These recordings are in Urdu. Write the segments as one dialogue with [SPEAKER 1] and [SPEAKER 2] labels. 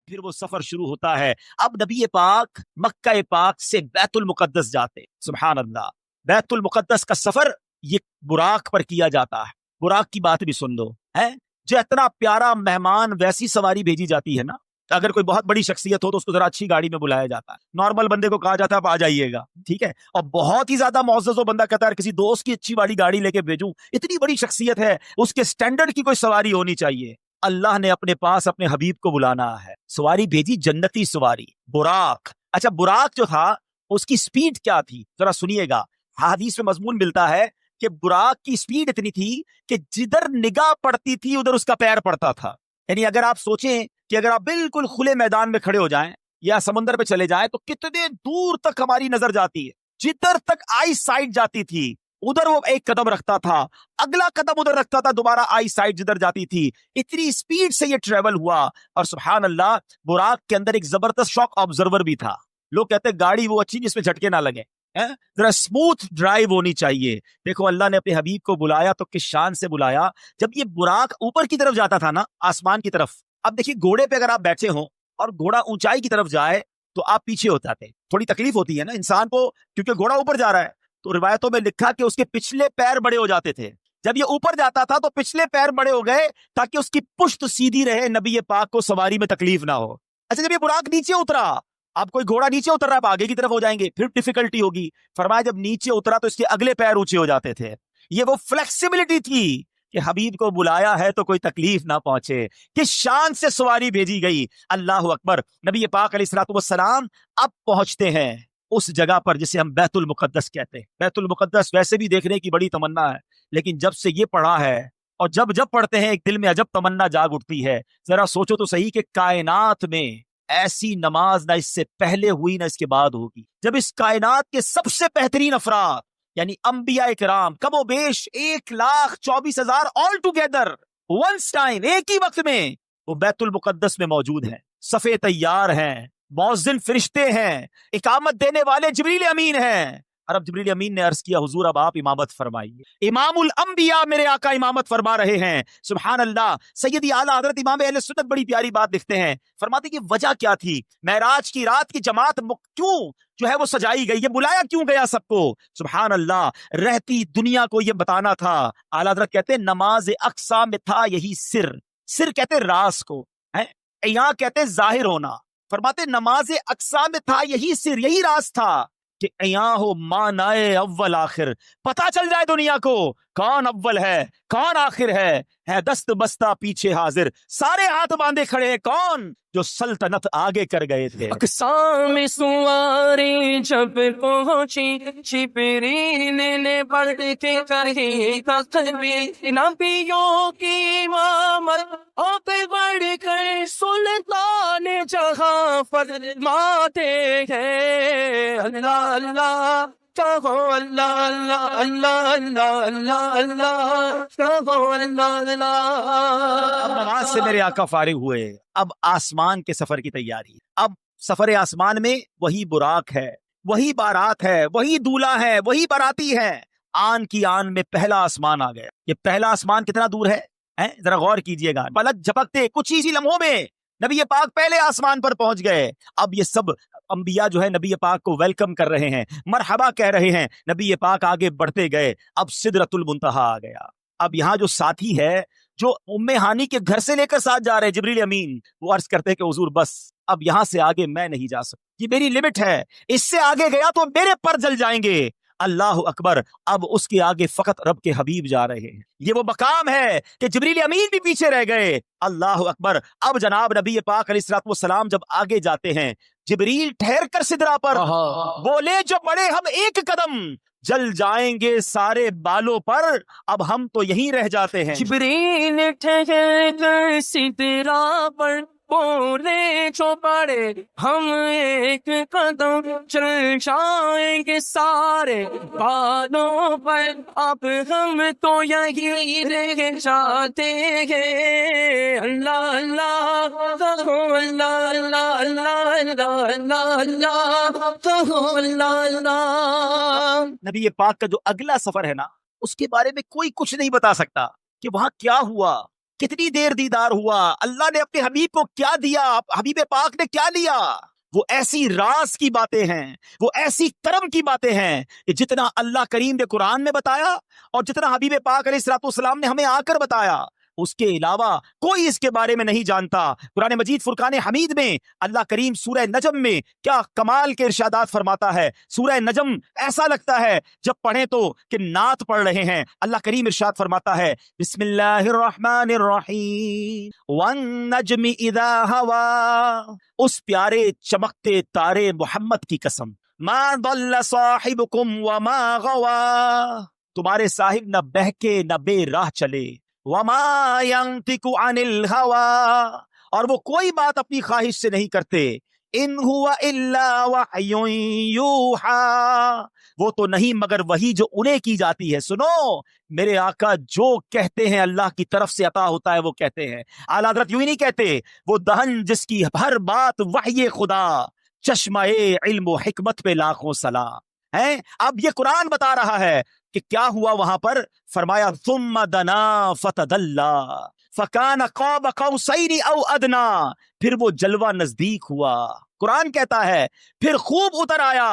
[SPEAKER 1] پھر وہ سفر شروع ہوتا ہے. اب نبی پاک مکہ پاک سے بیت المقدس جاتے. سبحان اللہ. بیت المقدس کا سفر یہ براق پر کیا جاتا ہے. براق کی بات بھی سن لو ہے. جو اتنا پیارا مہمان ویسی سواری بھیجی جاتی ہے نا. اگر کوئی بہت بڑی شخصیت ہو تو اس کو ذرا اچھی گاڑی میں بلایا جاتا ہے. نارمل بندے کو کہا جاتا ہے آپ آ جائیے گا, ٹھیک ہے. اور بہت ہی زیادہ معزز ہو بندہ کہتا ہے کسی دوست کی اچھی والی گاڑی لے کے بھیجوں, اتنی بڑی شخصیت ہے, اس کے سٹینڈرڈ کی کوئی سواری ہونی چاہیے. اللہ نے اپنے پاس اپنے حبیب کو بلانا ہے. سواری بھیجی جنتی سواری, براق. اچھا براق جو تھا اس کی سپیڈ کیا تھی ذرا سنیے گا. حدیث میں مضمون ملتا ہے کہ براق کی سپیڈ اتنی تھی کہ جدھر نگاہ پڑتی تھی ادھر اس کا پیر پڑتا تھا. یعنی اگر آپ سوچیں کہ اگر آپ بالکل کھلے میدان میں کھڑے ہو جائیں یا سمندر پہ چلے جائیں تو کتنے دور تک ہماری نظر جاتی ہے. جدھر تک آئی سائٹ جاتی تھی ادھر وہ ایک قدم رکھتا تھا, اگلا قدم ادھر رکھتا تھا, دوبارہ آئی سائٹ جدھر جاتی تھی. اتنی سپیڈ سے یہ ٹریول ہوا. اور سبحان اللہ براق کے اندر ایک زبردست شاک آبزرور بھی تھا. لوگ کہتے ہیں گاڑی وہ اچھی جس میں جھٹکے نہ لگے, ذرا اسموتھ ڈرائیو ہونی چاہیے. دیکھو اللہ نے اپنے حبیب کو بلایا تو کس شان سے بلایا. جب یہ براق اوپر کی طرف جاتا تھا نا, آسمان کی طرف, اب دیکھیے گھوڑے پہ اگر آپ بیٹھے ہوں اور گھوڑا اونچائی کی طرف جائے تو آپ پیچھے ہو جاتے. تھوڑی تکلیف ہوتی ہے نا انسان کو, کیونکہ گھوڑا اوپر جا رہا ہے. تو روایتوں میں لکھا کہ اس کے پچھلے پیر بڑے ہو جاتے تھے. جب یہ اوپر جاتا تھا تو پچھلے پیر بڑے ہو گئے تاکہ اس کی پشت سیدھی رہے, نبی پاک کو سواری میں تکلیف نہ ہو. اچھا جب یہ براق نیچے اترا, آپ کوئی گھوڑا نیچے اتر رہا ہے آپ آگے کی طرف ہو جائیں گے, پھر ڈیفیکلٹی ہوگی. فرمایا جب نیچے اترا تو اس کے اگلے پیر اونچے ہو جاتے تھے. یہ وہ فلیکسیبلٹی تھی کہ حبیب کو بلایا ہے تو کوئی تکلیف نہ پہنچے. کس شان سے سواری بھیجی گئی. اللہ اکبر. نبی پاک علیہ الصلوۃ والسلام اب پہنچتے ہیں اس جگہ پر جسے ہم بیت المقدس کہتے ہیں. بیت المقدس ویسے بھی دیکھنے کی بڑی تمنا ہے, لیکن جب سے یہ پڑھا ہے اور جب پڑھتے ہیں ایک دل میں عجب تمنا جاگ اٹھتی ہے. ذرا سوچو تو صحیح کہ کائنات میں ایسی نماز نہ اس سے پہلے ہوئی نہ اس کے بعد ہوگی. جب اس کائنات کے سب سے بہترین افراد یعنی انبیاء کرام کم و بیش 1,24,000 آل ٹوگیدر ونس ٹائم ایک ہی وقت میں وہ بیت المقدس میں موجود ہیں. صفے تیار ہیں, مؤذن فرشتے ہیں, اقامت دینے والے جبریل امین ہیں. اور اب جبریل امین نے عرض کیا حضور اب آپ امامت فرمائیے. امام الانبیاء میرے آقا امامت فرما رہے ہیں. سبحان اللہ. سیدی اعلیٰ حضرت امام اہل سنت بڑی پیاری بات لکھتے ہیں. فرماتے کہ وجہ کیا تھی, معراج کی رات کی جماعت کیوں جو ہے وہ سجائی گئی, یہ بلایا کیوں گیا سب کو. سبحان اللہ. رہتی دنیا کو یہ بتانا تھا. اعلیٰ حضرت کہتے ہیں نماز اقصا میں تھا یہی سر. سر کہتے راز کو, یہاں کہتے ظاہر ہونا. فرماتے نماز اقصا میں تھا یہی سر, یہی راز تھا کہ ایاں ہو مانائے اول آخر, پتا چل جائے دنیا کو کون اول ہے کون آخر ہے دست بستہ پیچھے حاضر, سارے ہاتھ باندھے کھڑے ہیں کون جو سلطنت آگے کر گئے تھے.
[SPEAKER 2] اقسام سواری جب پہنچی جبریل نے بڑھ کے کہی تقبیر, نبیوں کی امامت آپ بڑھ کر سلطان جہاں فرماتے ہیں. اللہ اللہ کہو اللہ اللہ اللہ اللہ اللہ اللہ کہو اللہ اللہ.
[SPEAKER 1] نماز سے میرے آقا فارغ ہوئے, اب آسمان کے سفر کی تیاری. اب سفر آسمان میں وہی براق ہے, وہی بارات ہے, وہی دولہا ہے, وہی باراتی ہے. آن کی آن میں پہلا آسمان آ گیا. یہ پہلا آسمان کتنا دور ہے ذرا غور کیجئے گا. پلک جھپکتے کچھ ہی لمحوں میں نبی پاک پہلے آسمان پر پہنچ گئے. اب یہ سب انبیاء جو ہے نبی پاک کو ویلکم کر رہے ہیں, مرحبا کہہ رہے ہیں. نبی پاک آگے بڑھتے گئے. اب سدرۃ المنتہا آ گیا. اب یہاں جو ساتھی ہے جو ام ہانی کے گھر سے لے کر ساتھ جا رہے ہیں جبریل امین, وہ عرض کرتے ہیں کہ حضور بس اب یہاں سے آگے میں نہیں جا سکتا, یہ میری لمٹ ہے, اس سے آگے گیا تو میرے پر جل جائیں گے. اللہ اکبر. اب اس کے آگے فقط رب کے حبیب جا رہے ہیں. یہ وہ مقام ہے کہ جبریل امین بھی پیچھے رہ گئے. اللہ اکبر. اب جناب نبی پاک علیہ الصلوۃ والسلام جب آگے جاتے ہیں, جبریل ٹھہر کر سدرا پر بولے جو بڑے ہم ایک قدم, جل جائیں گے سارے بالوں پر, اب ہم تو یہیں رہ جاتے ہیں.
[SPEAKER 2] جبریل ٹھہر کر سدرا پر بولے جو بڑے ہم ایک قدم, چل جائیں گے سارے بالوں پر, اب ہم تو یہی رہ جاتے ہیں. اللہ اللہ کہو اللہ اللہ اللہ اللہ اللہ اللہ کہو اللہ اللہ.
[SPEAKER 1] نبی پاک کا جو اگلا سفر ہے نا, اس کے بارے میں کوئی کچھ نہیں بتا سکتا کہ وہاں کیا ہوا, کتنی دیر دیدار ہوا, اللہ نے اپنے حبیب کو کیا دیا, حبیب پاک نے کیا لیا. وہ ایسی راز کی باتیں ہیں, وہ ایسی کرم کی باتیں ہیں کہ جتنا اللہ کریم نے قرآن میں بتایا اور جتنا حبیب پاک علیہ الصلوۃ والسلام نے ہمیں آ کر بتایا, اس کے علاوہ کوئی اس کے بارے میں نہیں جانتا. قرآن مجید فرقان حمید میں اللہ کریم سورہ نجم میں کیا کمال کے ارشادات فرماتا ہے. سورہ نجم ایسا لگتا ہے جب پڑھیں تو کہ نعت پڑھ رہے ہیں. اللہ کریم ارشاد فرماتا ہے, بسم اللہ الرحمن الرحیم والنجم اذا ہوا, اس پیارے چمکتے تارے محمد کی قسم, ما ضل صاحبکم وما غوا, تمہارے صاحب نہ بہکے نہ بے راہ چلے. وما ينطق عن الهوى, اور وہ کوئی بات اپنی خواہش سے نہیں کرتے. ان هو الا وحی یوحى, وہ تو نہیں مگر وہی جو انہیں کی جاتی ہے. سنو, میرے آقا جو کہتے ہیں اللہ کی طرف سے عطا ہوتا ہے وہ کہتے ہیں. اعلیٰ حضرت یوں ہی نہیں کہتے, وہ دہن جس کی ہر بات وحی خدا, چشمہ علم و حکمت پہ لاکھوں سلام ہے. اب یہ قرآن بتا رہا ہے کہ کیا ہوا وہاں پر. فرمایا ثم دنا فتدلا فکان قاب قوسین او ادنا, پھر وہ جلوہ نزدیک ہوا. قرآن کہتا ہے پھر خوب اتر آیا,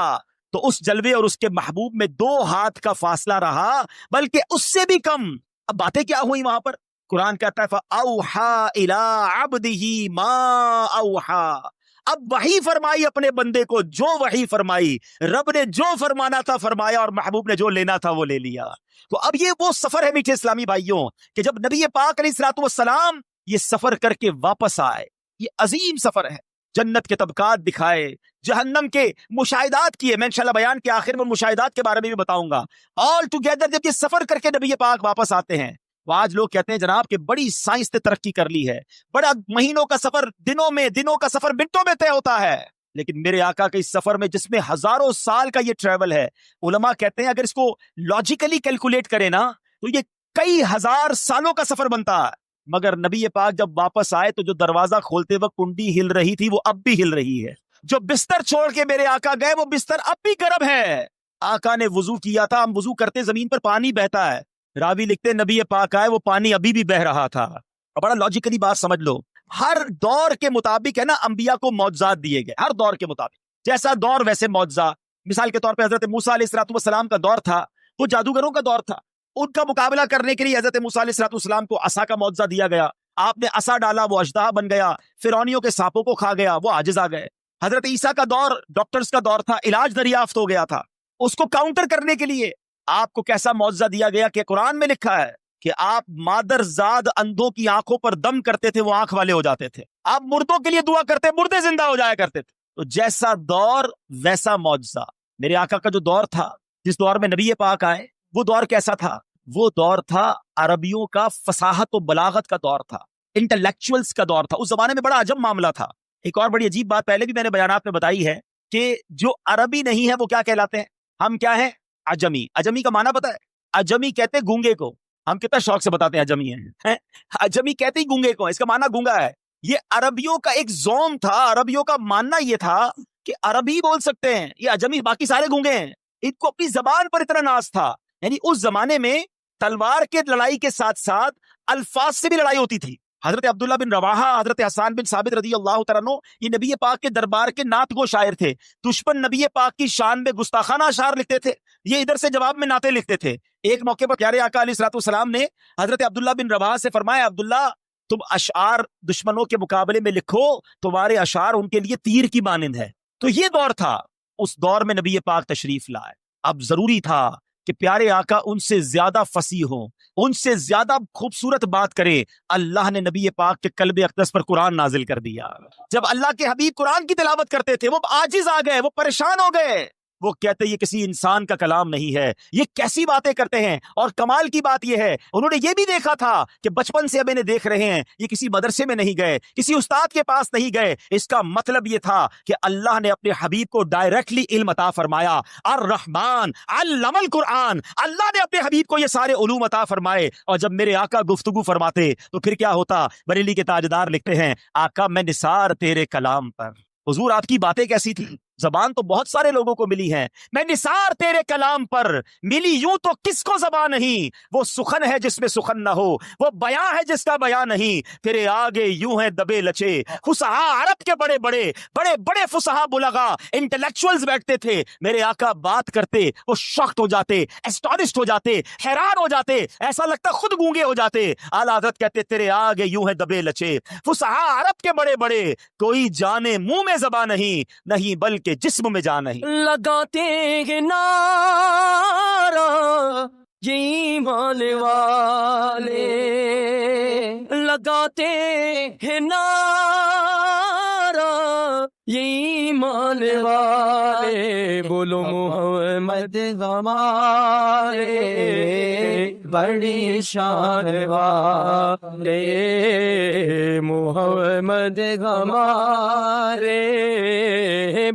[SPEAKER 1] تو اس جلوے اور اس کے محبوب میں 2 ہاتھ کا فاصلہ رہا, بلکہ اس سے بھی کم. اب باتیں کیا ہوئی وہاں پر؟ قرآن کہتا ہے فَأَوْحَى إِلَىٰ عَبْدِهِ مَا أَوْحَى, اب وحی فرمائی اپنے بندے کو جو وحی فرمائی. رب نے جو فرمانا تھا فرمایا اور محبوب نے جو لینا تھا وہ لے لیا. تو اب یہ وہ سفر ہے میٹھے اسلامی بھائیوں کہ جب نبی پاک علیہ الصلوۃ والسلام یہ سفر کر کے واپس آئے, یہ عظیم سفر ہے. جنت کے طبقات دکھائے, جہنم کے مشاہدات کیے. میں انشاءاللہ بیان کے آخر میں مشاہدات کے بارے میں بھی بتاؤں گا. آل ٹوگیدر جب یہ سفر کر کے نبی پاک واپس آتے ہیں, وہ آج لوگ کہتے ہیں جناب کہ بڑی سائنس نے ترقی کر لی ہے, بڑا مہینوں کا سفر دنوں کا سفر منٹوں میں طے ہوتا ہے. لیکن میرے آقا کے اس سفر میں جس میں ہزاروں سال کا یہ ٹریول ہے, علماء کہتے ہیں اگر اس کو لاجیکلی کیلکولیٹ کریں نا تو یہ کئی ہزار سالوں کا سفر بنتا ہے. مگر نبی پاک جب واپس آئے تو جو دروازہ کھولتے وقت کنڈی ہل رہی تھی وہ اب بھی ہل رہی ہے. جو بستر چھوڑ کے میرے آقا گئے وہ بستر اب بھی گرم ہے. آقا نے وضو کیا تھا, ہم وضو کرتے زمین پر پانی بہتا ہے. راوی لکھتے نبی پاک آئے وہ پانی ابھی بھی بہ رہا تھا. بڑا لاجیکلی بات سمجھ لو, ہر دور کے مطابق ہے نا انبیاء کو معجزات دیے گئے, ہر دور کے مطابق جیسا دور ویسے معجزہ. مثال کے طور پہ حضرت موسیٰ علیہ الصلوۃ والسلام کا دور تھا, وہ جادوگروں کا دور تھا. ان کا مقابلہ کرنے کے لیے حضرت موسیٰ علیہ الصلوۃ والسلام کو عصا کا معجزہ دیا گیا. آپ نے عصا ڈالا, وہ اژدہا بن گیا, فرعونیوں کے سانپوں کو کھا گیا, وہ عاجز آ گئے. حضرت عیسیٰ کا دور ڈاکٹرز کا دور تھا, علاج دریافت ہو گیا تھا. اس کو کاؤنٹر کرنے کے لیے آپ کو کیسا معجزہ دیا گیا کہ قرآن میں لکھا ہے کہ آپ مادر زاد اندھوں کی آنکھوں پر دم کرتے تھے, وہ آنکھ والے ہو جاتے تھے. آپ مردوں کے لیے دعا کرتے, مردے زندہ ہو جایا کرتے تھے. تو جیسا دور ویسا معجزہ. میرے آقا کا جو دور تھا, جس دور میں نبی پاک آئے, وہ دور کیسا تھا؟ وہ دور تھا عربیوں کا فصاحت و بلاغت کا دور تھا, انٹلیکچوئلز کا دور تھا. اس زمانے میں بڑا عجب معاملہ تھا. ایک اور بڑی عجیب بات پہلے بھی میں نے بیانات میں بتائی ہے کہ جو عربی نہیں ہے وہ کیا کہلاتے ہیں؟ ہم کیا ہیں؟ عجمی. عجمی کا معنی پتہ ہے؟ عجمی کہتے گونگے کو. ہم کتنا شوق سے بتاتے ہیں عجمی ہیں. عجمی کہتے ہی گونگے کو, اس کا معنی گونگا ہے. یہ عربیوں کا ایک زوم تھا. عربیوں کا ماننا یہ تھا کہ عربی بول سکتے ہیں, یہ عجمی باقی سارے گونگے ہیں. ان کو اپنی زبان پر اتنا ناز تھا. یعنی اس زمانے میں تلوار کے لڑائی کے ساتھ ساتھ الفاظ سے بھی لڑائی ہوتی تھی. حضرت عبداللہ بن رواحہ, حضرت حسان بن ثابت رضی اللہ تعالیٰ عنہ, یہ نبی پاک کے دربار کے نعت گو شاعر تھے. دشمن نبی پاک کی شان میں گستاخانہ اشعار لکھتے تھے, یہ ادھر سے جواب میں نعتیں لکھتے تھے. ایک موقع پر پیارے آقا علیہ الصلوۃ والسلام نے حضرت عبداللہ بن رواحہ سے فرمایا, عبداللہ تم اشعار دشمنوں کے مقابلے میں لکھو, تمہارے اشعار ان کے لیے تیر کی مانند ہے. تو یہ دور تھا, اس دور میں نبی پاک تشریف لائے. اب ضروری تھا کہ پیارے آقا ان سے زیادہ فصیح ہوں, ان سے زیادہ خوبصورت بات کرے. اللہ نے نبی پاک کے قلب اقدس پر قرآن نازل کر دیا. جب اللہ کے حبیب قرآن کی تلاوت کرتے تھے وہ عاجز آ گئے, وہ پریشان ہو گئے. وہ کہتے یہ کسی انسان کا کلام نہیں ہے, یہ کیسی باتیں کرتے ہیں. اور کمال کی بات یہ ہے انہوں نے یہ بھی دیکھا تھا کہ بچپن سے اب انہیں دیکھ رہے ہیں, یہ کسی مدرسے میں نہیں گئے, کسی استاد کے پاس نہیں گئے. اس کا مطلب یہ تھا کہ اللہ نے اپنے حبیب کو ڈائریکٹلی علم عطا فرمایا. الرحمن علم القرآن, اللہ نے اپنے حبیب کو یہ سارے علوم عطا فرمائے. اور جب میرے آقا گفتگو فرماتے تو پھر کیا ہوتا؟ بریلی کے تاجدار لکھتے ہیں, آقا میں نثار تیرے کلام پر. حضور آپ کی باتیں کیسی تھی؟ زبان تو بہت سارے لوگوں کو ملی ہے، میں نثار تیرے کلام پر، ملی یوں تو کس کو زبان نہیں، وہ سخن ہے جس میں سخن نہ ہو، وہ بیاں ہے جس کا بیاں نہیں، تیرے آگے یوں ہے دبے لچے، فصحا عرب کے بڑے بڑے بڑے بڑے فصحا بلغا انٹلیکچوئلز بیٹھتے تھے، میرے آقا بات کرتے وہ شاکڈ ہو جاتے، اسٹونشڈ ہو جاتے، حیران ہو جاتے، ایسا لگتا خود گونگے ہو جاتے۔ اعلیٰ حضرت کہتے تیرے آگے یوں ہے دبے لچے، فصحا عرب کے بڑے بڑے، کوئی جانے منہ میں زبان نہیں بلکہ جسم میں جان نہیں۔
[SPEAKER 2] لگاتے ہیں نعرہ یہ ایمان والے، لگاتے ہیں نعرہ یہ ایمان والے، بولو محمد ہمارے بڑی شان والے، محمد ہمارے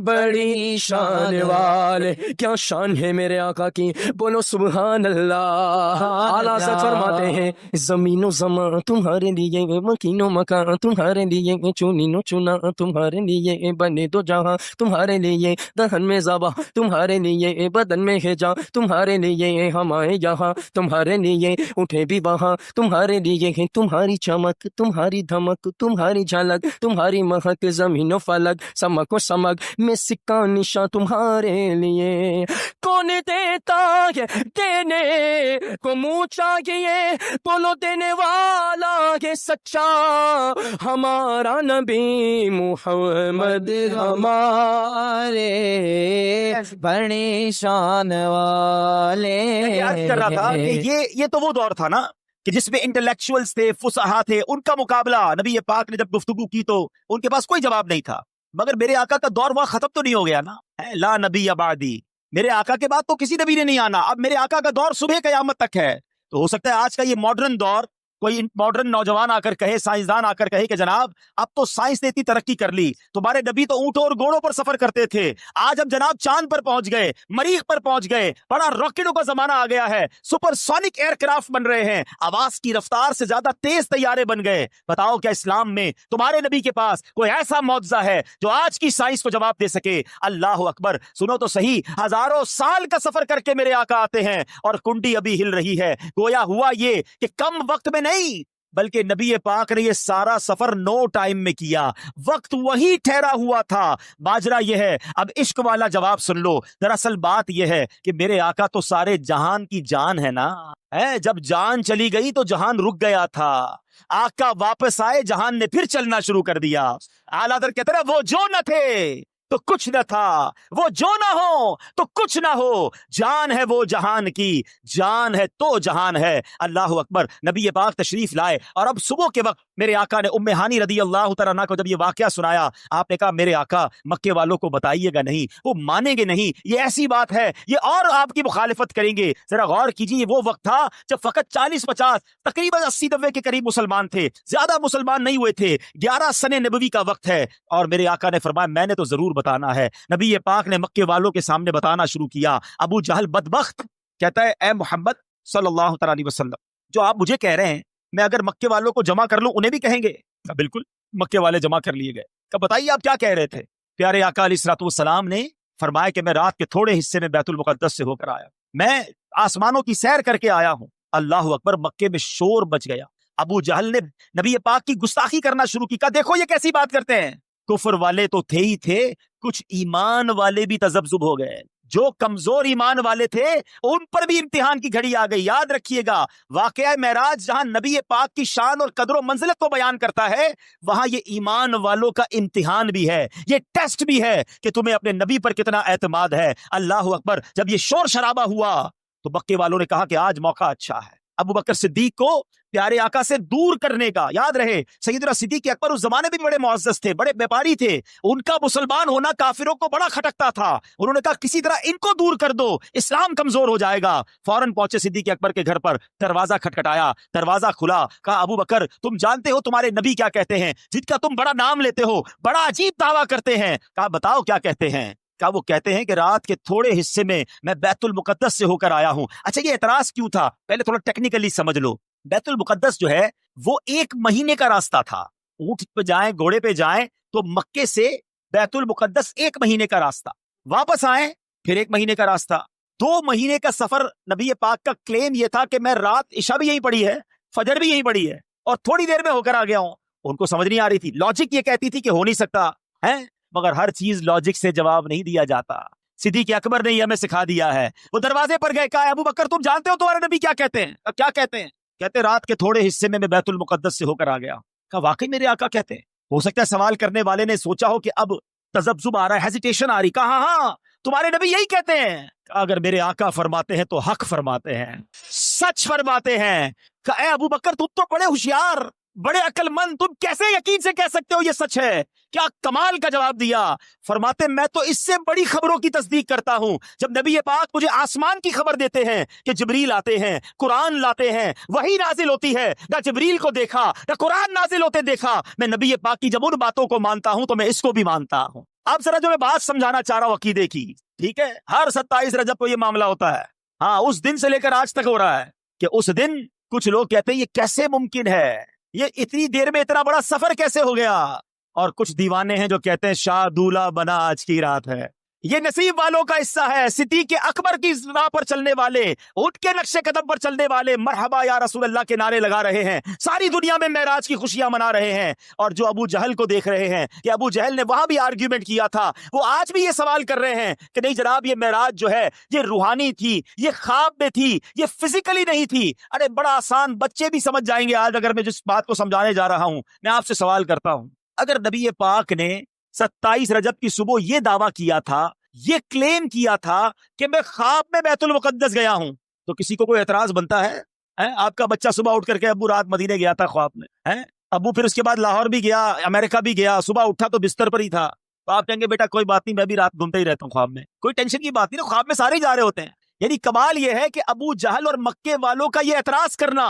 [SPEAKER 2] بڑی شان والے۔ کیا شان ہے میرے آقا کی، بولو سبحان اللہ۔ اعلیٰ حضرت فرماتے ہیں زمین و زمان تمہارے لیے، مکین و مکان تمہارے لیے، چنین و چنا تمہارے لیے، بنے دو جہاں تمہارے لیے، دہن میں زبا تمہارے لیے، بدن میں ہے جاں تمہارے لیے، ہم آئے یہاں تمہارے لیے، اٹھے بھی وہاں تمہارے لیے، تمہاری چمک تمہاری دھمک تمہاری جھلک تمہاری مہک، زمین و فلک سمک و سمک میں سکہ نشاں تمہارے لیے۔ کون دیتا ہے دینے کو منہ چاہیے، بولو دینے والا ہے سچا ہمارا نبی محمد ہمارے بڑی شان والے۔
[SPEAKER 1] میں عرض کر رہا تھا کہ یہ تو وہ دور تھا نا کہ جس میں انٹلیکچوئلز تھے، فصحا تھے، ان کا مقابلہ نبی پاک نے جب گفتگو کی تو ان کے پاس کوئی جواب نہیں تھا۔ مگر میرے آقا کا دور وہاں ختم تو نہیں ہو گیا نا، لا نبی بعدی، میرے آقا کے بعد تو کسی نبی نے نہیں آنا، اب میرے آقا کا دور صبح قیامت تک ہے۔ تو ہو سکتا ہے آج کا یہ ماڈرن دور کوئی ماڈرن نوجوان آ کر کہے، سائنسدان آ کر کہے کہ جناب اب تو سائنس نے اتنی ترقی کر لی، تمہارے نبی تو اونٹوں اور گھوڑوں پر سفر کرتے تھے، آج ہم جناب چاند پر پہنچ گئے، مریخ پر پہنچ گئے، بڑا راکٹوں کا زمانہ آ گیا ہے، سپر سونک ایئر کرافٹ بن رہے ہیں، آواز کی رفتار سے زیادہ تیز طیارے بن گئے۔ بتاؤ کیا اسلام میں تمہارے نبی کے پاس کوئی ایسا معجزہ ہے جو آج کی سائنس کو جواب دے سکے؟ اللہ اکبر، سنو تو صحیح، ہزاروں سال کا سفر کر کے میرے آقا آتے ہیں اور کنڈی ابھی ہل رہی ہے۔ گویا ہوا یہ کہ کم وقت میں نہیں بلکہ نبی پاک نے یہ سارا سفر 9 ٹائم میں کیا، وقت وہی ٹھہرا ہوا تھا۔ ماجرا یہ ہے، اب عشق والا جواب سن لو، دراصل بات یہ ہے کہ میرے آقا تو سارے جہان کی جان ہے نا، جب جان چلی گئی تو جہان رک گیا تھا، آقا واپس آئے جہان نے پھر چلنا شروع کر دیا۔ اعلیٰ حضرت کہتے ہیں وہ جو نہ تھے تو کچھ نہ تھا، وہ جو نہ ہو تو کچھ نہ ہو، جان ہے وہ جہان کی، جان ہے تو جہان ہے۔ اللہ اکبر، نبی پاک تشریف لائے اور اب صبح کے وقت میرے آقا نے ام ہانی رضی اللہ تعالیٰ عنہ کو جب یہ واقعہ سنایا، آپ نے کہا میرے آقا مکے والوں کو بتائیے گا نہیں، وہ مانیں گے نہیں، یہ ایسی بات ہے یہ اور آپ کی مخالفت کریں گے۔ ذرا غور کیجیے، وہ وقت تھا جب فقط 40-50 تقریباً 80-90 کے قریب مسلمان تھے، زیادہ مسلمان نہیں ہوئے تھے، 11 سن نبوی کا وقت ہے، اور میرے آقا نے فرمایا میں نے تو ضرور بتانا ہے۔ نبی پاک نے مکے والوں کے سامنے بتانا شروع کیا۔ ابو جہل بدبخت کہتا ہے اے محمد صلی اللہ تعالیٰ علیہ وسلم، جو آپ مجھے کہہ رہے ہیں میں اگر مکے والوں کو جمع کر لوں انہیں بھی کہیں گے؟ کہا بالکل، مکے والے جمع کر لیے گئے۔ کہا بتائیے آپ کیا کہہ رہے تھے؟ پیارے آقا علیہ الصلوۃ والسلام نے فرمایا کہ میں رات کے تھوڑے حصے میں بیت المقدس سے ہو کر آیا، میں آسمانوں کی سیر کر کے آیا ہوں۔ اللہ اکبر، مکے میں شور بچ گیا۔ ابو جہل نے نبی پاک کی گستاخی کرنا شروع کی، کہا دیکھو یہ کیسی بات کرتے ہیں، کفر والے تو تھے ہی تھے، کچھ ایمان والے بھی تذبذب ہو گئے، جو کمزور ایمان والے تھے ان پر بھی امتحان کی گھڑی آ گئی۔ یاد رکھیے گا، واقعہ معراج جہاں نبی پاک کی شان اور قدر و منزلت کو بیان کرتا ہے، وہاں یہ ایمان والوں کا امتحان بھی ہے، یہ ٹیسٹ بھی ہے کہ تمہیں اپنے نبی پر کتنا اعتماد ہے۔ اللہ اکبر، جب یہ شور شرابہ ہوا تو مکے والوں نے کہا کہ آج موقع اچھا ہے ابو بکر صدیق کو پیارے آقا سے دور کرنے کا۔ یاد رہے سیدنا صدیق اکبر اس زمانے میں بھی بڑے معزز تھے، بڑے بیپاری تھے، ان کا مسلمان ہونا کافروں کو بڑا کھٹکتا تھا۔ انہوں نے کہا کسی طرح ان کو دور کر دو، اسلام کمزور ہو جائے گا۔ فوراً پہنچے صدیق اکبر کے گھر پر، دروازہ کھٹکھٹایا، دروازہ کھلا، کہا ابو بکر تم جانتے ہو تمہارے نبی کیا کہتے ہیں، جن کا تم بڑا نام لیتے ہو، بڑا عجیب دعویٰ کرتے ہیں۔ کہا بتاؤ کیا کہتے ہیں؟ کہا وہ کہتے ہیں کہ رات کے تھوڑے حصے میں بیت المقدس سے ہو کر آیا ہوں۔ اچھا یہ اعتراض کیوں تھا؟ پہلے تھوڑا ٹیکنیکلی سمجھ لو۔ بیت المقدس جو ہے وہ 1 مہینے کا راستہ تھا، اونٹ پہ جائیں گھوڑے پہ جائیں تو مکے سے بیت المقدس 1 مہینے کا راستہ، واپس آئے پھر 1 مہینے کا راستہ، 2 مہینے کا سفر۔ نبی پاک کا کلیم یہ تھا کہ میں رات عشاء بھی یہیں پڑھی ہے، فجر بھی یہیں پڑھی ہے اور تھوڑی دیر میں ہو کر آ گیا ہوں۔ ان کو سمجھ نہیں آ رہی تھی، لاجک یہ کہتی تھی کہ ہو نہیں سکتا ہے، مگر ہر چیز لاجک سے جواب نہیں دیا جاتا۔ صدیق اکبر نے یہ ہمیں سکھا دیا ہے۔ وہ دروازے پر گئے، کہا ابو بکر تم جانتے ہو تمہارے نبی کیا کہتے ہیں؟ کیا کہتے ہیں؟ کہتے رات کے تھوڑے حصے میں بیت المقدس سے ہو کر آ گیا۔ کہا واقعی میرے آقا کہتے ہیں؟ ہو سکتا ہے سوال کرنے والے نے سوچا ہو کہ اب تذبذب آ رہا ہے، ہیزیٹیشن آ رہی۔ کہا ہاں تمہارے نبی یہی کہتے ہیں۔ کہا اگر میرے آقا فرماتے ہیں تو حق فرماتے ہیں، سچ فرماتے ہیں۔ کہا اے ابو بکر تم تو بڑے ہوشیار، بڑے عقل مند، تم کیسے یقین سے کہہ سکتے ہو یہ سچ ہے؟ کیا کمال کا جواب دیا۔ فرماتے میں تو اس سے بڑی خبروں کی تصدیق کرتا ہوں۔ جب نبی پاک مجھے آسمان کی خبر دیتے ہیں کہ جبریل آتے ہیں، قرآن لاتے ہیں، وحی نازل ہوتی ہے، نہ جبریل کو دیکھا نہ قرآن نازل ہوتے دیکھا، میں نبی پاک کی جب ان باتوں کو مانتا ہوں تو میں اس کو بھی مانتا ہوں۔ اب ذرا جو میں بات سمجھانا چاہ رہا ہوں عقیدے کی، ٹھیک ہے، ہر 27 رجب کو یہ معاملہ ہوتا ہے۔ ہاں اس دن سے لے کر آج تک ہو رہا ہے کہ اس دن کچھ لوگ کہتے ہیں یہ کیسے ممکن ہے، یہ اتنی دیر میں اتنا بڑا سفر کیسے ہو گیا، اور کچھ دیوانے ہیں جو کہتے ہیں شاہ دولہ بنا آج کی رات ہے۔ یہ نصیب والوں کا حصہ ہے، صدیق اکبر کی راہ پر چلنے والے، اٹھ کے نقش قدم پر چلنے والے مرحبا یا رسول اللہ کے نعرے لگا رہے ہیں، ساری دنیا میں معراج کی خوشیاں منا رہے ہیں۔ اور جو ابو جہل کو دیکھ رہے ہیں کہ ابو جہل نے وہاں بھی آرگیومنٹ کیا تھا، وہ آج بھی یہ سوال کر رہے ہیں کہ نہیں جناب یہ معراج جو ہے یہ روحانی تھی، یہ خواب میں تھی، یہ فزیکلی نہیں تھی۔ ارے بڑا آسان، بچے بھی سمجھ جائیں گے آج اگر میں جس بات کو سمجھانے جا رہا ہوں۔ میں آپ سے سوال کرتا ہوں، اگر نبی پاک نے 27 رجب کی صبح یہ دعویٰ کیا تھا، یہ کلیم کیا تھا کہ میں خواب میں بیت المقدس گیا ہوں، تو کسی کو کوئی اعتراض بنتا ہے؟ آپ کا بچہ صبح اٹھ کر کے ابو رات مدینے گیا تھا خواب میں، ابو پھر اس کے بعد لاہور بھی گیا، امریکہ بھی گیا، صبح اٹھا تو بستر پر ہی تھا، تو آپ کہیں گے بیٹا کوئی بات نہیں، میں بھی رات گھومتا ہی رہتا ہوں خواب میں، کوئی ٹینشن کی بات نہیں نا، خواب میں سارے جا رہے ہوتے ہیں۔ یعنی کمال یہ ہے کہ ابو جہل اور مکے والوں کا یہ اعتراض کرنا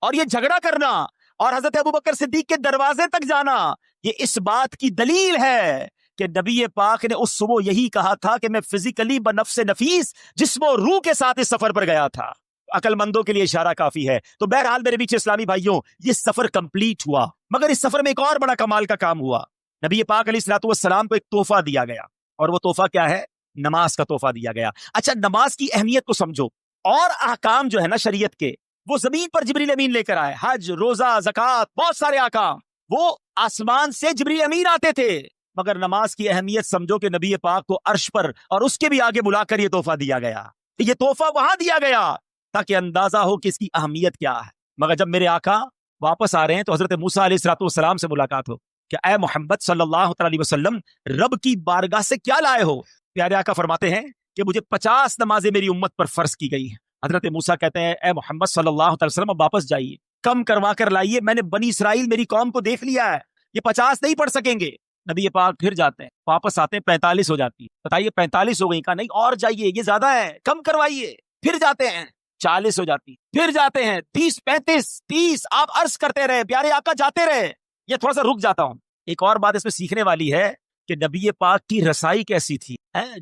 [SPEAKER 1] اور یہ جھگڑا کرنا اور حضرت ابوبکر صدیق کے دروازے تک جانا، یہ اس بات کی دلیل ہے کہ نبی پاک نے اس صبح یہی کہا تھا کہ میں فزیکلی بنفس نفیس جسم و روح کے ساتھ اس سفر پر گیا تھا۔ عقل مندوں کے لیے اشارہ کافی ہے۔ تو بہرحال میرے بیچ اسلامی بھائیوں، یہ سفر کمپلیٹ ہوا، مگر اس سفر میں ایک اور بڑا کمال کا کام ہوا۔ نبی پاک علیہ الصلوۃ والسلام کو ایک تحفہ دیا گیا، اور وہ تحفہ کیا ہے؟ نماز کا تحفہ دیا گیا۔ اچھا نماز کی اہمیت کو سمجھو، اور احکام جو ہے نا شریعت کے، وہ زمین پر جبریل امین لے کر آئے، حج، روزہ، زکوٰۃ، بہت سارے احکام وہ آسمان سے جبریل امین آتے تھے، مگر نماز کی اہمیت سمجھو کہ نبی پاک کو عرش پر اور اس کے بھی آگے بلا کر یہ تحفہ دیا گیا۔ یہ تحفہ وہاں دیا گیا تاکہ اندازہ ہو کہ اس کی اہمیت کیا ہے۔ مگر جب میرے آقا واپس آ رہے ہیں تو حضرت موسیٰ علیہ الصلوۃ والسلام سے ملاقات ہو کہ اے محمد صلی اللہ علیہ وسلم، رب کی بارگاہ سے کیا لائے ہو؟ پیارے آقا فرماتے ہیں کہ مجھے 50 نمازیں میری امت پر فرض کی گئی ہیں۔ حضرت موسیٰ کہتے ہیں اے محمد صلی اللہ علیہ وسلم اب واپس جائیے، کم کروا کر لائیے، میں نے بنی اسرائیل میری قوم کو دیکھ لیا ہے، یہ 50 نہیں پڑھ سکیں گے۔ نبی پاک پھر جاتے ہیں، واپس آتے ہیں، 45 ہو جاتی ہے۔ بتائیے 45 ہو گئی، کہا نہیں اور جائیے، یہ زیادہ ہے، کم کروائیے۔ پھر جاتے ہیں، 40 ہو جاتی، پھر جاتے ہیں 30، 35، 30، آپ عرض کرتے رہے، پیارے آقا جاتے رہے۔ یہ تھوڑا سا رک جاتا ہوں، ایک اور بات اس میں سیکھنے والی ہے کہ نبی پاک کی رسائی کیسی تھی،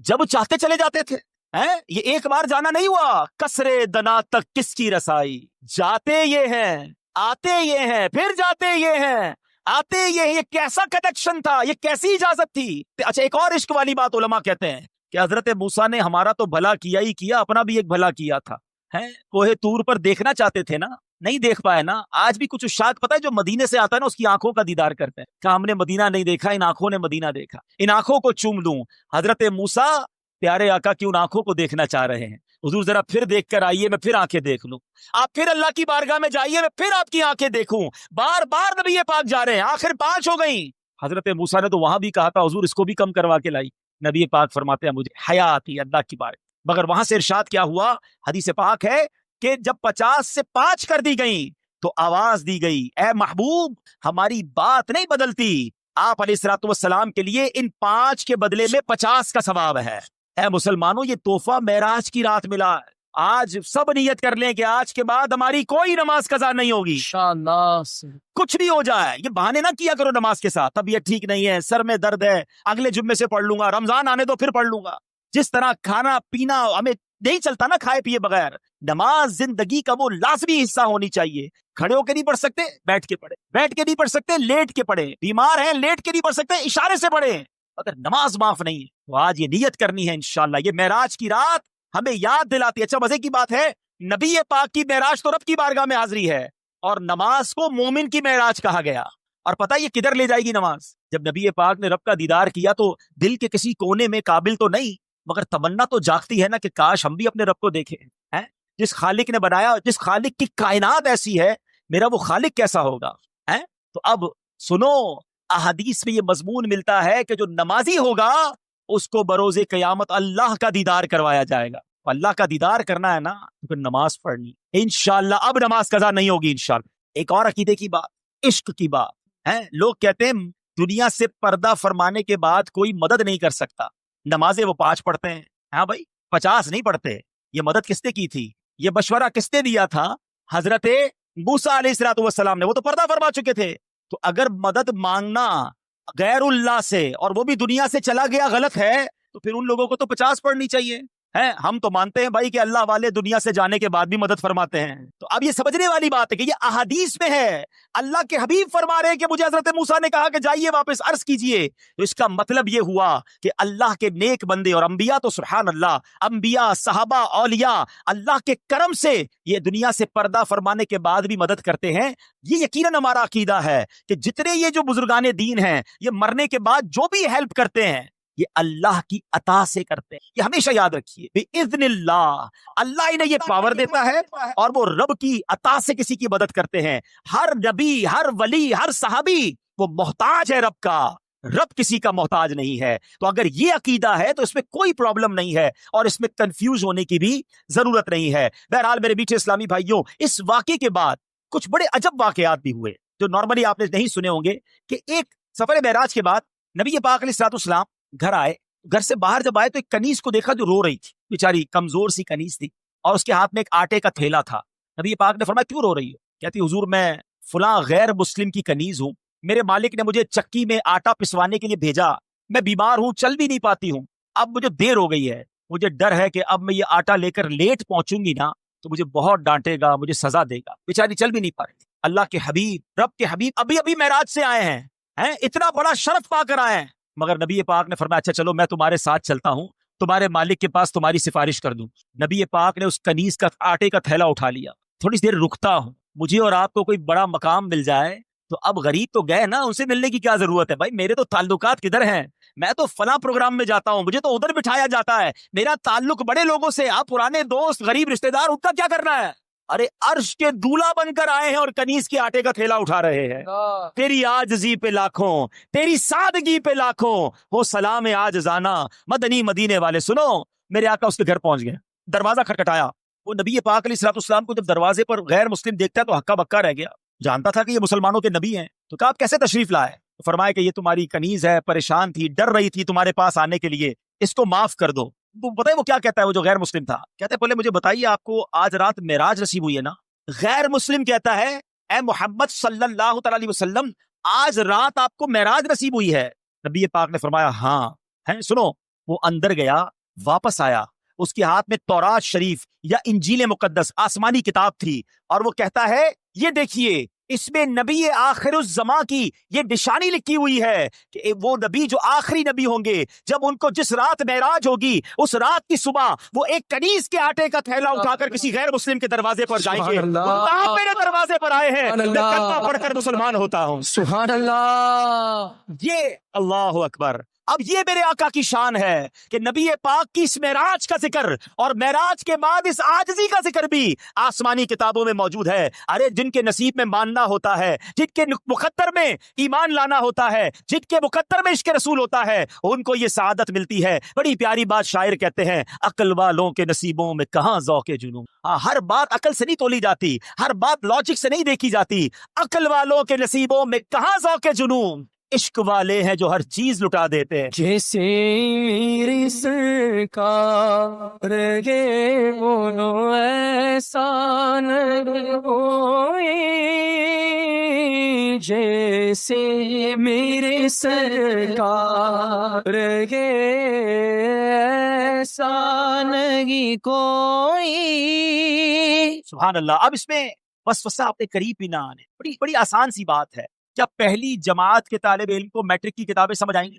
[SPEAKER 1] جب چاہتے چلے جاتے تھے۔ یہ ایک بار جانا نہیں ہوا، کسرے دنا تک کس کی رسائی، جاتے یہ ہیں، آتے یہ ہیں، پھر جاتے یہ ہیں، آتے یہ کیسا کنیکشن تھا، یہ کیسی اجازت تھی۔ اچھا ایک اور عشق والی بات علماء کہتے ہیں کہ حضرت موسیٰ نے ہمارا تو بھلا کیا ہی کیا، اپنا بھی ایک بھلا کیا تھا۔ کوہ طور پر دیکھنا چاہتے تھے نا، نہیں دیکھ پائے نا۔ آج بھی کچھ اشاعت پتہ ہے جو مدینے سے آتا ہے نا، اس کی آنکھوں کا دیدار کرتے ہیں کہ ہم نے مدینہ نہیں دیکھا، ان آنکھوں نے مدینہ دیکھا، ان آنکھوں کو چوم لوں۔ حضرت موسیٰ پیارے آقا کی ان آنکھوں کو دیکھنا چاہ رہے ہیں۔ حضور ذرا پھر دیکھ کر آئیے، میں پھر آنکھیں دیکھ لوں، آپ پھر اللہ کی بارگاہ میں جائیے، میں پھر آپ کی آنکھیں دیکھوں۔ بار بار نبی پاک جا رہے ہیں، آخر 5 ہو گئیں۔ حضرت موسیٰ نے تو وہاں بھی کہا تھا حضور اس کو بھی کم کروا کے لائی۔ نبی پاک فرماتے ہیں مجھے حیا آتی ہے اللہ کی بارگاہ۔ مگر وہاں سے ارشاد کیا ہوا، حدیث پاک ہے کہ جب 50 سے 5 کر دی گئیں تو آواز دی گئی اے محبوب ہماری بات نہیں بدلتی، آپ علیہ الصلوۃ والسلام کے لیے ان 5 کے بدلے میں 50 کا ثواب ہے۔ اے مسلمانوں، یہ تحفہ معراج کی رات ملا۔ آج سب نیت کر لیں کہ آج کے بعد ہماری کوئی نماز قضا نہیں ہوگی
[SPEAKER 2] انشاءاللہ۔
[SPEAKER 1] کچھ بھی ہو جائے، یہ بہانے نہ کیا کرو نماز کے ساتھ، طبیعت ٹھیک نہیں ہے، سر میں درد ہے، اگلے جمعے سے پڑھ لوں گا، رمضان آنے دو پھر پڑھ لوں گا۔ جس طرح کھانا پینا ہمیں نہیں چلتا نا کھائے پیے بغیر، نماز زندگی کا وہ لازمی حصہ ہونی چاہیے۔ کھڑے ہو کے نہیں پڑھ سکتے، بیٹھ کے پڑھے، بیٹھ کے نہیں پڑھ سکتے، لیٹ کے پڑھے، بیمار ہیں لیٹ کے نہیں پڑھ سکتے، اشارے سے پڑھے۔ اگر نماز معاف نہیں ہے تو آج یہ نیت کرنی ہے انشاءاللہ. یہ معراج کی رات ہمیں یاد دلاتی ہے. اچھا مزے کی بات ہے, نبی پاک کی معراج تو رب کی بارگاہ میں حاضری ہے, اور نماز کو مومن کی معراج کہا گیا. اور پتہ یہ کدھر لے جائے گی نماز؟ جب نبی پاک نے رب کا دیدار کیا تو دل کے کسی کونے میں قابل تو نہیں مگر تمنا تو جاگتی ہے نا کہ کاش ہم بھی اپنے رب کو دیکھیں. جس خالق نے بنایا, جس خالق کی کائنات ایسی ہے, میرا وہ خالق کیسا ہوگا. تو اب سنو, احادیث میں یہ مضمون ملتا ہے کہ جو نمازی ہوگا اس کو بروز قیامت اللہ کا دیدار کروایا جائے گا. اللہ کا دیدار کرنا ہے نا تو پھر نماز پڑھنی انشاءاللہ. اب نماز قضا نہیں ہوگی انشاءاللہ. ایک اور عقیدے کی بات, عشق کی بات ہے. لوگ کہتے ہیں دنیا سے پردہ فرمانے کے بعد کوئی مدد نہیں کر سکتا. نمازیں وہ 5 پڑھتے ہیں, ہاں بھائی 50 نہیں پڑھتے. یہ مدد کس نے کی تھی؟ یہ مشورہ کس نے دیا تھا؟ حضرت موسیٰ علیہ السلام نے. وہ تو پردہ فرما چکے تھے. تو اگر مدد مانگنا غیر اللہ سے اور وہ بھی دنیا سے چلا گیا غلط ہے تو پھر ان لوگوں کو تو 50 پڑھنی چاہیے. ہم تو مانتے ہیں بھائی کہ اللہ والے دنیا سے جانے کے بعد بھی مدد فرماتے ہیں. تو اب یہ سمجھنے والی بات ہے کہ یہ احادیث میں ہے. اللہ کے حبیب فرما رہے ہیں کہ مجھے حضرت موسیٰ نے کہا کہ جائیے واپس عرض کیجئے. تو اس کا مطلب یہ ہوا کہ اللہ کے نیک بندے اور انبیاء تو سبحان اللہ, انبیاء, صحابہ, اولیاء اللہ کے کرم سے یہ دنیا سے پردہ فرمانے کے بعد بھی مدد کرتے ہیں. یہ یقیناً ہمارا عقیدہ ہے کہ جتنے یہ جو بزرگان دین ہیں یہ مرنے کے بعد جو بھی ہیلپ کرتے ہیں یہ اللہ کی عطا سے کرتے ہیں. یہ ہمیشہ یاد رکھیے, بِإِذْنِ اللہ, اللہ انہیں یہ پاور دیتا ہے اور وہ رب کی عطا سے کسی کی مدد کرتے ہیں. ہر نبی, ہر ولی, ہر صحابی وہ محتاج ہے رب کا, رب کسی کا محتاج نہیں ہے. تو اگر یہ عقیدہ ہے تو اس میں کوئی پرابلم نہیں ہے اور اس میں کنفیوز ہونے کی بھی ضرورت نہیں ہے. بہرحال میرے میٹھے اسلامی بھائیوں, اس واقعے کے بعد کچھ بڑے عجب واقعات بھی ہوئے جو نارملی آپ نے نہیں سنے ہوں گے. کہ ایک سفر معراج کے بعد نبی پاک علیہ السلام گھر آئے. گھر سے باہر جب آئے تو ایک کنیز کو دیکھا جو رو رہی تھی. بیچاری کمزور سی کنیز تھی اور اس کے ہاتھ میں ایک آٹے کا تھیلا تھا. نبی پاک نے فرمایا کیوں رو رہی ہو؟ کہتی حضور میں فلاں غیر مسلم کی کنیز ہوں, میرے مالک نے مجھے چکی میں آٹا پسوانے کے لیے بھیجا, میں بیمار ہوں, چل بھی نہیں پاتی ہوں, اب مجھے دیر ہو گئی ہے, مجھے ڈر ہے کہ اب میں یہ آٹا لے کر لیٹ پہنچوں گی نا تو مجھے بہت ڈانٹے گا, مجھے سزا دے گا. بیچاری چل بھی نہیں پا رہی تھی. اللہ کے حبیب, رب کے حبیب ابھی ابھی معراج سے آئے ہیں, اتنا بڑا شرف پا کر آئے ہیں, مگر نبی پاک نے فرمایا اچھا چلو میں تمہارے ساتھ چلتا ہوں, تمہارے مالک کے پاس تمہاری سفارش کر دوں. نبی پاک نے اس کنیز کا آٹے کا تھیلا اٹھا لیا. تھوڑی دیر رکتا ہوں, مجھے اور آپ کو کوئی بڑا مقام مل جائے تو اب غریب تو گئے نا, ان سے ملنے کی کیا ضرورت ہے؟ بھائی میرے تو تعلقات کدھر ہیں, میں تو فلاں پروگرام میں جاتا ہوں, مجھے تو ادھر بٹھایا جاتا ہے, میرا تعلق بڑے لوگوں سے, آپ پرانے دوست, غریب رشتہ دار, ان کا کیا کرنا ہے؟ ارے عرش کے دولہا بن کر آئے ہیں اور کنیز کے آٹے کا تھیلا اٹھا رہے ہیں. تیری عاجزی پہ لاکھوں, تیری سادگی پہ لاکھوں, وہ سلام عاجزانہ مدنی مدینے والے. سنو, میرے آقا اس کے گھر پہنچ گئے, دروازہ کھٹکھٹایا. وہ نبی پاک علیہ السلام کو جب دروازے پر غیر مسلم دیکھتا ہے تو ہکا بکا رہ گیا, جانتا تھا کہ یہ مسلمانوں کے نبی ہیں. تو کہا آپ کیسے تشریف لائے؟ تو فرمایا کہ یہ تمہاری کنیز ہے, پریشان تھی, ڈر رہی تھی تمہارے پاس آنے کے لیے, اس کو معاف کر دو. پتہ ہے وہ کیا کہتا ہے, وہ جو غیر مسلم تھا, کہتے پہلے مجھے بتائیے آپ کو آج رات معراج نصیب ہوئی ہے نا؟ غیر مسلم کہتا ہے اے محمد صلی اللہ تعالی علیہ وسلم, آج رات آپ کو معراج نصیب ہوئی ہے؟ نبی پاک نے فرمایا ہاں ہے. سنو, وہ اندر گیا, واپس آیا, اس کے ہاتھ میں تورات شریف یا انجیل مقدس آسمانی کتاب تھی, اور وہ کہتا ہے یہ دیکھیے اس میں نبی آخر الزماں کی یہ نشانی لکھی ہوئی ہے کہ وہ نبی جو آخری نبی ہوں گے, جب ان کو جس رات معراج ہوگی اس رات کی صبح وہ ایک کنیز کے آٹے کا تھیلا اٹھا کر کسی غیر مسلم کے دروازے پر جائیں گے. آپ میرے دروازے پر آئے ہیں, میں کلمہ پڑھ کر مسلمان ہوتا ہوں.
[SPEAKER 2] سبحان اللہ,
[SPEAKER 1] یہ اللہ اکبر. اب یہ میرے آقا کی شان ہے کہ نبی پاک کی اس معراج کا ذکر اور معراج کے بعد اس عاجزی کا ذکر بھی آسمانی کتابوں میں موجود ہے. ارے جن کے نصیب میں ماننا ہوتا ہے, جن کے مقدر میں ایمان لانا ہوتا ہے, جن کے مقدر میں عشق رسول ہوتا ہے, ان کو یہ سعادت ملتی ہے. بڑی پیاری بات شاعر کہتے ہیں, عقل والوں کے نصیبوں میں کہاں ذوق جنون. ہر بات عقل سے نہیں تولی جاتی, ہر بات لاجک سے نہیں دیکھی جاتی. عقل والوں کے نصیبوں میں کہاں ذوق جنون, عشق والے ہیں جو ہر چیز لٹا دیتے ہیں.
[SPEAKER 2] جیسے میری سرکار گے بولو ایسا نہ ہوئے, جیسے میرے سرکار گے ایسا نہیں کوئی.
[SPEAKER 1] سبحان اللہ. اب اس میں وسوسہ اپنے قریب ہی نہ آنے, بڑی آسان سی بات ہے. کیا پہلی جماعت کے طالب علم کو میٹرک کی کتابیں سمجھ آئیں گی؟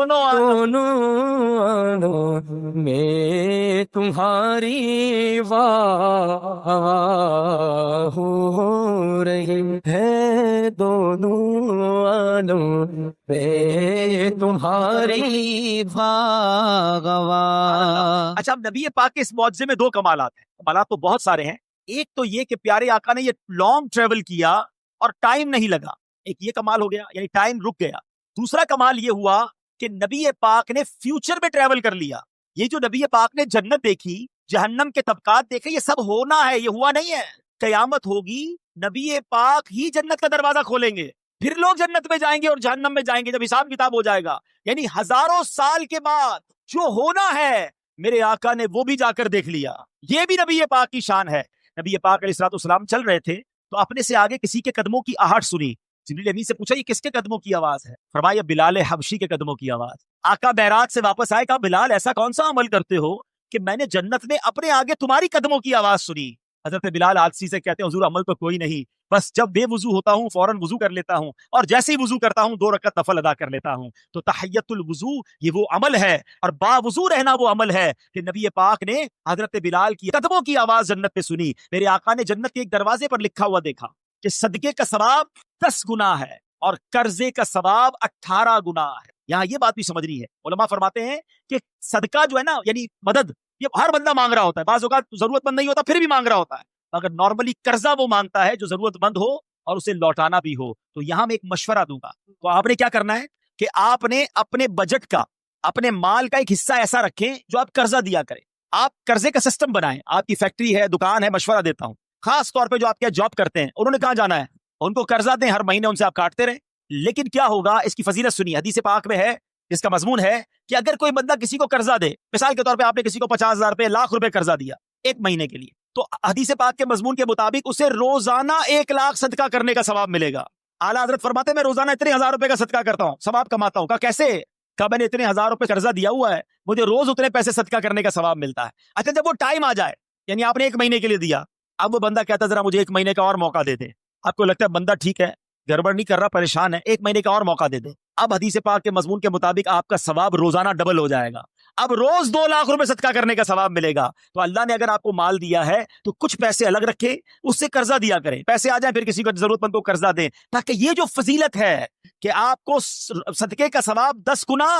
[SPEAKER 1] دونوں
[SPEAKER 2] دونوں میں تمہاری واہ ہو رہی ہے، دونوں عالم میں تمہاری واہ.
[SPEAKER 1] اچھا، اب نبی پاک کے اس معجزے میں دو کمالات ہیں. کمالات تو بہت سارے ہیں. ایک تو یہ کہ پیارے آقا نے یہ لانگ ٹریول کیا اور ٹائم نہیں لگا. ایک یہ کمال ہو گیا، یعنی ٹائم رک گیا. دوسرا کمال یہ ہوا کہ نبی پاک نے فیوچر میں ٹریول کر لیا. یہ جو نبی پاک نے جنت دیکھی، جہنم کے طبقات دیکھے، یہ سب ہونا ہے، یہ ہوا نہیں ہے. قیامت ہوگی، نبی پاک ہی جنت کا دروازہ کھولیں گے، پھر لوگ جنت میں جائیں گے اور جہنم میں جائیں گے جب حساب کتاب ہو جائے گا. یعنی ہزاروں سال کے بعد جو ہونا ہے میرے آقا نے وہ بھی جا کر دیکھ لیا. یہ بھی نبی پاک کی شان ہے. نبی پاک علیہ الصلوۃ والسلام چل رہے تھے تو اپنے سے آگے کسی کے قدموں کی آہٹ سنی. جبریل امین سے پوچھا یہ کس کے قدموں کی آواز ہے؟ فرمایا بلال حبشی کے قدموں کی آواز. آقا معراج سے واپس آئے، کہا بلال ایسا کون سا عمل کرتے ہو کہ میں نے جنت میں اپنے آگے تمہاری قدموں کی آواز سنی؟ حضرت بلال عادسی سے کہتے ہیں حضور عمل تو کوئی نہیں، بس جب بے وضو ہوتا ہوں فوراً وضو کر لیتا ہوں، اور جیسے ہی وضو کرتا ہوں 2 رکعت نفل ادا کر لیتا ہوں. تو تحیت الوضو یہ وہ عمل ہے، اور با وضو رہنا وہ عمل ہے کہ نبی پاک نے حضرت بلال کی قدموں کی آواز جنت پہ سنی. میرے آقا نے جنت کے ایک دروازے پر لکھا ہوا دیکھا کہ صدقے کا ثواب 10 گنا ہے اور قرضے کا ثواب 18 گنا ہے. یہاں یہ بات بھی سمجھنی ہے. علماء فرماتے ہیں کہ صدقہ جو ہے نا، یعنی مدد، یہ ہر بندہ مانگ رہا ہوتا ہے. بعض اوقات ضرورت مند نہیں ہوتا پھر بھی مانگ رہا ہوتا ہے، مگر نارملی قرضہ وہ مانگتا ہے جو ضرورت مند ہو اور اسے لوٹانا بھی ہو. تو یہاں میں ایک مشورہ دوں گا. تو آپ نے کیا کرنا ہے کہ آپ نے اپنے بجٹ کا، اپنے مال کا ایک حصہ ایسا رکھیں جو آپ قرضہ دیا کریں. آپ قرضے کا سسٹم بنائیں. آپ کی فیکٹری ہے، دکان ہے، مشورہ دیتا ہوں خاص طور پہ جو آپ کے جاب کرتے ہیں، انہوں نے کہاں جانا ہے؟ ان کو قرضہ دیں، ہر مہینے ان سے آپ کاٹتے رہیں. لیکن کیا ہوگا، اس کی فضیلت سنی. حدیث پاک میں ہے، اس کا مضمون ہے کہ اگر کوئی بندہ کسی کو قرضہ دے، مثال کے طور پہ آپ نے کسی کو 50,000 روپے، لاکھ روپے قرضہ دیا 1 مہینے کے لیے، تو حدیث پاک کے مضمون کے مطابق اسے روزانہ 1 لاکھ صدقہ کرنے کا ثواب ملے گا. اعلیٰ حضرت فرماتے ہیں میں روزانہ اتنے 1000 روپے کا صدقہ کرتا ہوں، ثواب کماتا ہوں. کہا کیسے؟ کہا میں نے اتنے 1000 روپے قرضہ دیا ہوا ہے، مجھے روز اتنے پیسے صدقہ کرنے کا ثواب ملتا ہے. اچھا جب وہ ٹائم آ جائے، یعنی آپ نے 1 مہینے کے لیے دیا، اب وہ بندہ کہتا ہے ذرا مجھے 1 مہینے کا اور موقع دے دے. آپ کو لگتا ہے بندہ ٹھیک ہے، گڑبڑ نہیں کر رہا، پریشان ہے، 1 مہینے کا اور موقع دے دے. اب حدیث پاک کے مضمون کے مطابق آپ کا ثواب روزانہ ڈبل ہو جائے گا. اب روز 2 لاکھ روپے صدقہ کرنے کا ثواب ملے گا. تو اللہ نے اگر آپ کو مال دیا ہے تو کچھ پیسے الگ رکھے، اس سے قرضہ دیا کریں. پیسے آ جائیں پھر کسی کو ضرورت مند کو قرضہ دیں، تاکہ یہ جو فضیلت ہے کہ آپ کو صدقے کا ثواب 10 گنا،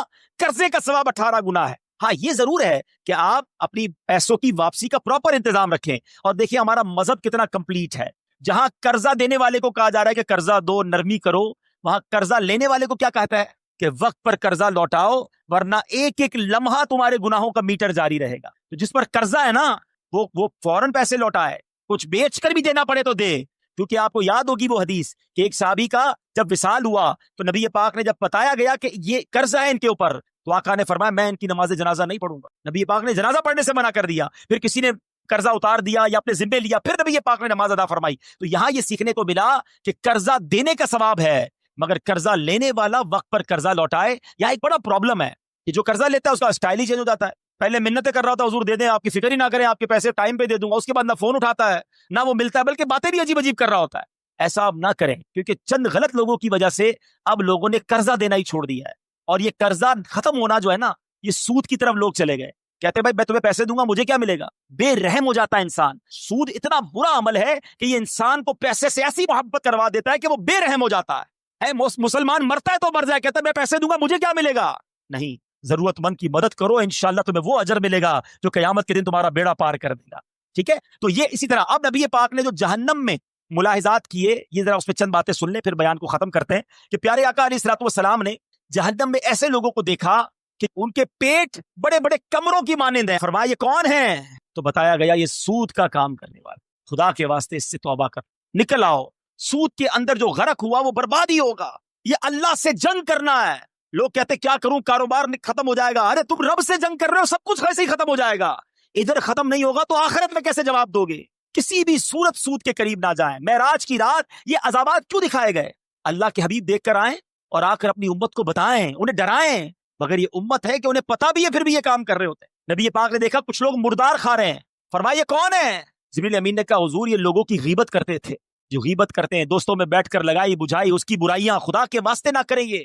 [SPEAKER 1] قرضے کا ثواب 18 گنا ہے. ہاں یہ ضرور ہے کہ آپ اپنی پیسوں کی واپسی کا پراپر انتظام رکھیں. اور دیکھیں ہمارا مذہب کتنا کمپلیٹ ہے. جہاں قرضہ دینے والے کو کہا جا رہا ہے کہ قرضہ دو، نرمی کرو، وہاں قرضہ لینے والے کو کیا کہتا ہے کہ وقت پر قرضہ لوٹاؤ، ورنہ ایک ایک لمحہ تمہارے گناہوں کا میٹر جاری رہے گا. تو جس پر قرضہ ہے نا وہ فوراً پیسے لوٹائے، کچھ بیچ کر بھی دینا پڑے تو دے. کیونکہ آپ کو یاد ہوگی وہ حدیث کہ ایک صحابی کا جب وصال ہوا تو نبی پاک نے جب بتایا گیا کہ یہ قرضہ ہے ان کے اوپر، تو آقا نے فرمایا میں ان کی نماز جنازہ نہیں پڑھوں گا. نبی پاک نے جنازہ پڑھنے سے منع کر دیا. پھر کسی نے قرضہ اتار دیا یا اپنے ذمے لیا، پھر نبی پاک نے نماز ادا فرمائی. تو یہاں یہ سیکھنے کو ملا کہ قرضہ دینے کا ثواب ہے، مگر قرضہ لینے والا وقت پر قرضہ لوٹائے. یہاں ایک بڑا پرابلم ہے کہ جو قرضہ لیتا ہے اس کا اسٹائل ہی چینج ہو جاتا ہے. پہلے منتیں کر رہا تھا حضور دے دیں، آپ کی فکر ہی نہ کریں، آپ کے پیسے ٹائم پہ دے دوں گا. اس کے بعد نہ فون اٹھاتا ہے نہ وہ ملتا ہے، بلکہ باتیں بھی عجیب عجیب کر رہا ہوتا ہے. ایسا اب نہ کریں، کیونکہ چند غلط لوگوں کی وجہ سے اب لوگوں نے قرضہ دینا ہی چھوڑ دیا ہے. اور یہ قرضہ ختم ہونا جو ہے نا، یہ سود کی طرف لوگ چلے گئے. کہتے ہیں بھائی میں تمہیں پیسے دوں گا، مجھے کیا ملے گا؟ بے رحم ہو جاتا ہے انسان. سود اتنا برا عمل ہے کہ یہ انسان کو پیسے سے ایسی محبت کروا دیتا ہے کہ وہ بے رحم ہو جاتا ہے. مسلمان مرتا ہے تو مر جائے، کہتا ہے میں پیسے دوں گا، مجھے کیا ملے گا؟ نہیں، ضرورت مند کی مدد کرو، انشاءاللہ تمہیں وہ اجر ملے گا جو قیامت کے دن تمہارا بیڑا پار کر دے گا. ٹھیک ہے؟ تو یہ اسی طرح اب نبی پاک نے جو جہنم میں ملاحظات کیے، یہ ذرا اس پہ چند باتیں سن لیں پھر بیان کو ختم کرتے ہیں. کہ پیارے آقا علیہ الصلوۃ والسلام نے جہنم میں ایسے لوگوں کو دیکھا کہ ان کے پیٹ بڑے بڑے کمروں کی مانند ہیں. فرمایا یہ کون ہیں؟ تو بتایا گیا یہ سود کا کام کرنے والے. خدا کے واسطے اس سے توبہ کر، نکل آؤ. سود کے اندر جو غرق ہوا وہ برباد ہی ہوگا. یہ اللہ سے جنگ کرنا ہے. لوگ کہتے کیا کروں، کاروبار ختم ہو جائے گا. ارے تم رب سے جنگ کر رہے ہو، سب کچھ ویسے ہی ختم ہو جائے گا. ادھر ختم نہیں ہوگا تو آخرت میں کیسے جواب دو گے؟ کسی بھی صورت سود کے قریب نہ جائیں. معراج کی رات یہ عذابات کیوں دکھائے گئے؟ اللہ کے حبیب دیکھ کر آئیں اور آ کر اپنی امت کو بتائیں، انہیں ڈرائیں. مگر یہ امت ہے کہ انہیں پتا بھی ہے پھر بھی یہ کام کر رہے ہوتے ہیں. نبی پاک نے دیکھا کچھ لوگ مردار کھا رہے ہیں. فرمایا یہ کون ہے؟ جبریل امین نے کہا حضور یہ لوگوں کی غیبت کرتے تھے. جو غیبت کرتے ہیں، دوستوں میں بیٹھ کر لگائی بجھائی اس کی برائیاں، خدا کے واسطے نہ کریں. یہ